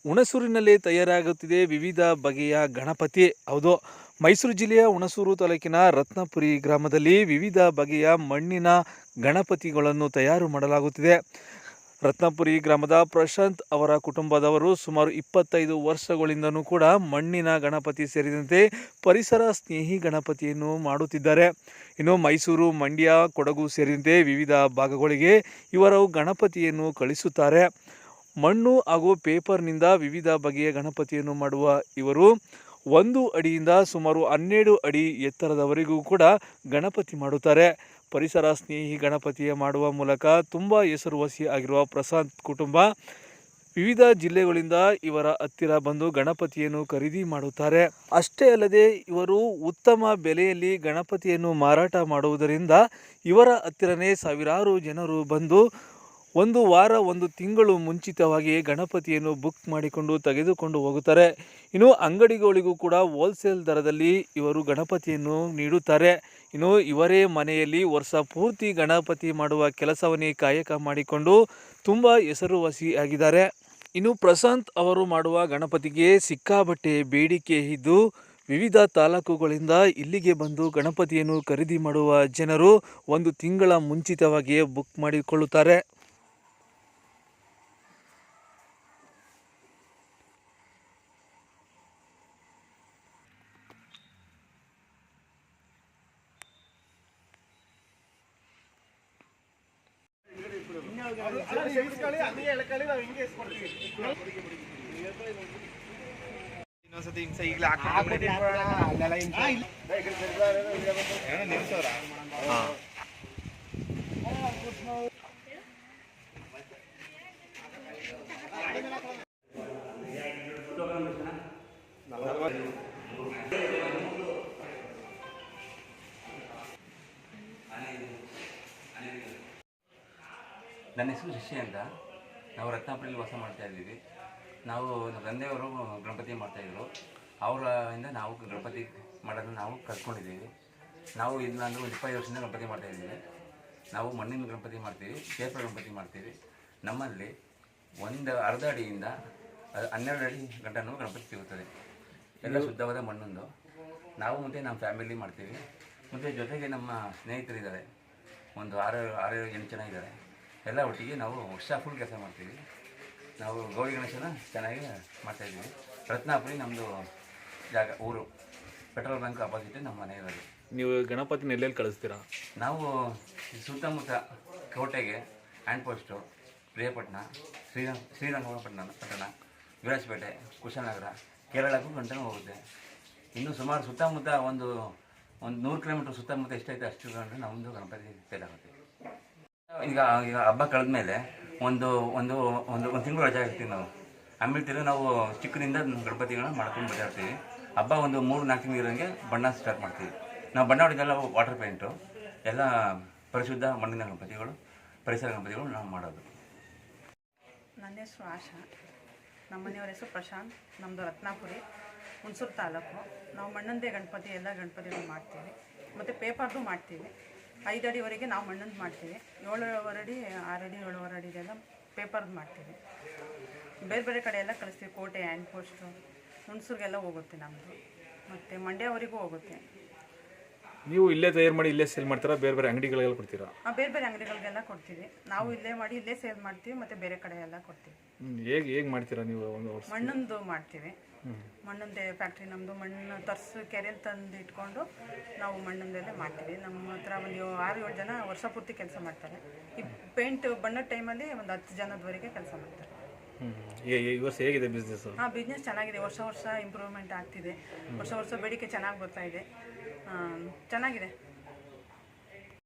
ಹುಣಸೂರಿನಲ್ಲಿ ತಯಾರಾಗುತ್ತಿದೆ ವಿವಿಧ ಬಗೆಯ ಗಣಪತಿ. ಹೌದು, ಮೈಸೂರು ಜಿಲ್ಲೆಯ ಹುಣಸೂರು ತಾಲೂಕಿನ ರತ್ನಪುರಿ ಗ್ರಾಮದಲ್ಲಿ ವಿವಿಧ ಬಗೆಯ ಮಣ್ಣಿನ ಗಣಪತಿಗಳನ್ನು ತಯಾರು ಮಾಡಲಾಗುತ್ತಿದೆ. ರತ್ನಪುರಿ ಗ್ರಾಮದ ಪ್ರಶಾಂತ್ ಅವರ ಕುಟುಂಬದವರು ಸುಮಾರು 25 ವರ್ಷಗಳಿಂದನೂ ಕೂಡ ಮಣ್ಣಿನ ಗಣಪತಿ ಸೇರಿದಂತೆ ಪರಿಸರ ಸ್ನೇಹಿ ಗಣಪತಿಯನ್ನು ಮಾಡುತ್ತಿದ್ದಾರೆ. ಇನ್ನು ಮೈಸೂರು, ಮಂಡ್ಯ, ಕೊಡಗು ಸೇರಿದಂತೆ ವಿವಿಧ ಭಾಗಗಳಿಗೆ ಇವರು ಗಣಪತಿಯನ್ನು ಕಳಿಸುತ್ತಾರೆ. ಮಣ್ಣು ಹಾಗೂ ಪೇಪರ್ನಿಂದ ವಿವಿಧ ಬಗೆಯ ಗಣಪತಿಯನ್ನು ಮಾಡುವ ಇವರು 1 ಅಡಿಯಿಂದ ಸುಮಾರು 12 ಅಡಿ ಎತ್ತರದವರೆಗೂ ಕೂಡ ಗಣಪತಿ ಮಾಡುತ್ತಾರೆ. ಪರಿಸರ ಸ್ನೇಹಿ ಗಣಪತಿಯ ಮಾಡುವ ಮೂಲಕ ತುಂಬ ಹೆಸರುವಾಸಿ ಆಗಿರುವ ಪ್ರಶಾಂತ್ ಕುಟುಂಬ ವಿವಿಧ ಜಿಲ್ಲೆಗಳಿಂದ ಇವರ ಹತ್ತಿರ ಬಂದು ಗಣಪತಿಯನ್ನು ಖರೀದಿ ಮಾಡುತ್ತಾರೆ. ಅಷ್ಟೇ ಅಲ್ಲದೆ ಇವರು ಉತ್ತಮ ಬೆಲೆಯಲ್ಲಿ ಗಣಪತಿಯನ್ನು ಮಾರಾಟ ಮಾಡುವುದರಿಂದ ಇವರ ಹತ್ತಿರನೇ ಸಾವಿರಾರು ಜನರು ಬಂದು 1 ವಾರ 1 ತಿಂಗಳು ಮುಂಚಿತವಾಗಿ ಗಣಪತಿಯನ್ನು ಬುಕ್ ಮಾಡಿಕೊಂಡು ತೆಗೆದುಕೊಂಡು ಹೋಗುತ್ತಾರೆ. ಇನ್ನು ಅಂಗಡಿಗಳಿಗೂ ಕೂಡ ಹೋಲ್ಸೇಲ್ ದರದಲ್ಲಿ ಇವರು ಗಣಪತಿಯನ್ನು ನೀಡುತ್ತಾರೆ. ಇನ್ನು ಇವರೇ ಮನೆಯಲ್ಲಿ ವರ್ಷ ಪೂರ್ತಿ ಗಣಪತಿ ಮಾಡುವ ಕೆಲಸವನ್ನೇ ಕಾಯಕ ಮಾಡಿಕೊಂಡು ತುಂಬ ಹೆಸರುವಾಸಿಯಾಗಿದ್ದಾರೆ. ಇನ್ನು ಪ್ರಶಾಂತ್ ಅವರು ಮಾಡುವ ಗಣಪತಿಗೆ ಸಿಕ್ಕಾಬಟ್ಟೆ ಬೇಡಿಕೆ ಇದ್ದು ವಿವಿಧ ತಾಲೂಕುಗಳಿಂದ ಇಲ್ಲಿಗೆ ಬಂದು ಗಣಪತಿಯನ್ನು ಖರೀದಿ ಮಾಡುವ ಜನರು 1 ತಿಂಗಳ ಮುಂಚಿತವಾಗಿಯೇ ಬುಕ್ ಮಾಡಿಕೊಳ್ಳುತ್ತಾರೆ. ಇನ್ನೊಂದ್ಸತಿ ಹಿಂಸೆ ಈಗಲೇ ಅಲ್ಲೆಲ್ಲ ನಿಲ್ಸೋರ ನನ್ನ ಹೆಸರು ಶಶಿ ಅಂತ. ನಾವು ರತ್ನಾಪುರಿಯಲ್ಲಿ ವಾಸ ಮಾಡ್ತಾಯಿದ್ದೀವಿ. ನಾವು ನಮ್ಮ ತಂದೆಯವರು ಗಣಪತಿ ಮಾಡ್ತಾಯಿದ್ರು. ಅವರಿಂದ ನಾವು ಗಣಪತಿ ಮಾಡೋದನ್ನು ನಾವು ಕಲ್ತ್ಕೊಂಡಿದ್ದೀವಿ. ನಾವು ಇದನ್ನ ಒಂದು 25 ವರ್ಷದಿಂದ ಗಣಪತಿ ಮಾಡ್ತಾಯಿದ್ದೀವಿ. ನಾವು ಮಣ್ಣಿನ ಗಣಪತಿ ಮಾಡ್ತೀವಿ, ಪೇಪರ್ ಗಣಪತಿ ಮಾಡ್ತೀವಿ. ನಮ್ಮಲ್ಲಿ ಅರ್ಧ ಅಡಿಯಿಂದ 12 ಅಡಿ ಗಂಟನೂ ಗಣಪತಿ ಸಿಗುತ್ತದೆ. ಎಲ್ಲ ಶುದ್ಧವಾದ ಮಣ್ಣೊಂದು. ನಾವು ಮತ್ತು ನಮ್ಮ ಫ್ಯಾಮಿಲಿ ಮಾಡ್ತೀವಿ. ಮತ್ತು ಜೊತೆಗೆ ನಮ್ಮ ಸ್ನೇಹಿತರಿದ್ದಾರೆ, ಒಂದು 6-8 ಜನ ಇದ್ದಾರೆ. ಎಲ್ಲ ಒಟ್ಟಿಗೆ ನಾವು ವರ್ಷ ಫುಲ್ ಕೆಲಸ ಮಾಡ್ತೀವಿ. ನಾವು ಗೌರಿ ಗಣೇಶನ ಚೆನ್ನಾಗಿ ಮಾಡ್ತಾಯಿದ್ದೀವಿ. ರತ್ನಾಪುರಿ ನಮ್ಮದು ಜಾಗ, ಊರು. ಪೆಟ್ರೋಲ್ ಬ್ಯಾಂಕ್ ಅಪೋಸಿಟ್ ನಮ್ಮ ಮನೆ ಇರೋದು. ನೀವು ಗಣಪತಿನ ಎಲ್ಲೆಲ್ಲಿ ಕಳಿಸ್ತೀರಾ? ನಾವು ಸುತ್ತಮುತ್ತ ಕೋಟೆಗೆ, ಹ್ಯಾಂಡ್ ಪೋಸ್ಟು, ಪ್ರಿಯಪಟ್ಟಣ, ಶ್ರೀರಂಗಪಟ್ಟಣ, ವಿರಾಜಪೇಟೆ, ಕುಶನಗರ, ಕೇರಳಕ್ಕೂ ಗಂಟನೂ ಹೋಗುತ್ತೆ. ಇನ್ನು ಸುಮಾರು ಸುತ್ತಮುತ್ತ ಒಂದು 100 ಕಿಲೋಮೀಟ್ರ್ ಸುತ್ತಮುತ್ತ ಎಷ್ಟೈತೆ ಅಷ್ಟು ಗಂಟೆ ನಮ್ಮದು ಗಣಪತಿ ಸೇಲ್ ಆಗುತ್ತೆ. ಈಗ ಹಬ್ಬ ಕಳೆದ ಮೇಲೆ ಒಂದು ತಿಂಗಳು ರಜೆ ಆಗ್ತೀವಿ ನಾವು. ಆಮೇಲೆ ತಿರುಗಿ ನಾವು ಚಿಕ್ಕದಿಂದ ಗಣಪತಿಗಳನ್ನ ಮಾಡ್ಕೊಂಡು ಬಜಾಡ್ತೀವಿ. ಹಬ್ಬ ಒಂದು 3-4 ತಿಂಗಳು ಇರೋಂಗೆ ಬಣ್ಣ ಸ್ಟಾರ್ಟ್ ಮಾಡ್ತೀವಿ. ನಾವು ಬಣ್ಣ ಹೊಡಿದೆಲ್ಲ ವಾಟರ್ ಪೇಂಟು, ಎಲ್ಲ ಪರಿಶುದ್ಧ ಮಣ್ಣಿನ ಗಣಪತಿಗಳು, ಪರಿಸರ ಗಣಪತಿಗಳು ನಾವು ಮಾಡೋದು. ನನ್ನ ಹೆಸರು ಆಶಾ, ನಮ್ಮ ಮನೆಯವ್ರ ಹೆಸರು ಪ್ರಶಾಂತ್. ನಮ್ಮದು ರತ್ನಾಪುರಿ, ಹುಣಸೂರು ತಾಲೂಕು. ನಾವು ಮಣ್ಣಂದೇ ಗಣಪತಿ ಎಲ್ಲ ಗಣಪತಿಗಳು ಮಾಡ್ತೀವಿ. ಮತ್ತು ಪೇಪರ್ದು ಮಾಡ್ತೀವಿ. 5 ಅಡಿವರೆಗೆ ನಾವು ಮಣ್ಣಂದು ಮಾಡ್ತೀವಿ. 7.5 ಅಡಿ, 6 ಅಡಿ, 7.5 ಅಡಿದೆಲ್ಲ ಪೇಪರ್ದು ಮಾಡ್ತೀವಿ. ಬೇರೆ ಬೇರೆ ಕಡೆ ಎಲ್ಲ ಕಳಿಸ್ತೀವಿ. ಕೋಟೆ, ಹ್ಯಾಂಡ್ ಪೋಸ್ಟು, ಹುಣಸೂರಿಗೆಲ್ಲ ಹೋಗುತ್ತೆ ನಮ್ಮದು. ಮತ್ತು ಮಂಡ್ಯವರೆಗೂ ಹೋಗುತ್ತೆ. ನೀವು ಇಲ್ಲೇ ತಯಾರು ಮಾಡಿ ಇಲ್ಲೇ ಸೇಲ್ ಮಾಡ್ತೀರಾ? ಬೇರೆ ಬೇರೆ ಅಂಗಡಿಗಳಿಗೆಲ್ಲ ಕೊಡ್ತೀರಾ? ಬೇರೆ ಬೇರೆ ಅಂಗಡಿಗಳಿಗೆಲ್ಲ ಕೊಡ್ತೀವಿ. ನಾವು ಇಲ್ಲೇ ಮಾಡಿ ಇಲ್ಲೇ ಸೇಲ್ ಮಾಡ್ತೀವಿ. ಮತ್ತು ಬೇರೆ ಕಡೆ ಎಲ್ಲ ಕೊಡ್ತೀವಿ. ಹೇಗೆ ಮಾಡ್ತೀರಾ ನೀವು? ಮಣ್ಣಂದು ಮಾಡ್ತೀವಿ. ಮಣ್ಣಂದೇ ಫ್ಯಾಕ್ಟ್ರಿ ನಮ್ಮದು. ಮಣ್ಣು ಕೆರೆಯಲ್ಲಿ ತಂದು ಇಟ್ಕೊಂಡು ನಾವು ಮಣ್ಣಂದೆಲ್ಲೇ ಮಾಡ್ತೀವಿ. ನಮ್ಮ ಹತ್ರ ಒಂದು 6-7 ಜನ ವರ್ಷ ಪೂರ್ತಿ ಕೆಲಸ ಮಾಡ್ತಾರೆ. ಈ ಪೇಂಟ್ ಬಣ್ಣದ ಟೈಮಲ್ಲಿ ಒಂದು 10 ಜನದವರೆಗೆ ಕೆಲಸ ಮಾಡ್ತಾರೆ. ಈ ವರ್ಷ ಹೇಗಿದೆ ಬಿಸ್ನೆಸ್? ಬಿಸ್ನೆಸ್ ಚೆನ್ನಾಗಿದೆ. ವರ್ಷ ಇಂಪ್ರೂವ್ಮೆಂಟ್ ಆಗ್ತಿದೆ. ವರ್ಷ ಬೇಡಿಕೆ ಚೆನ್ನಾಗಿ ಬರ್ತಾ ಇದೆ. ಚೆನ್ನಾಗಿದೆ.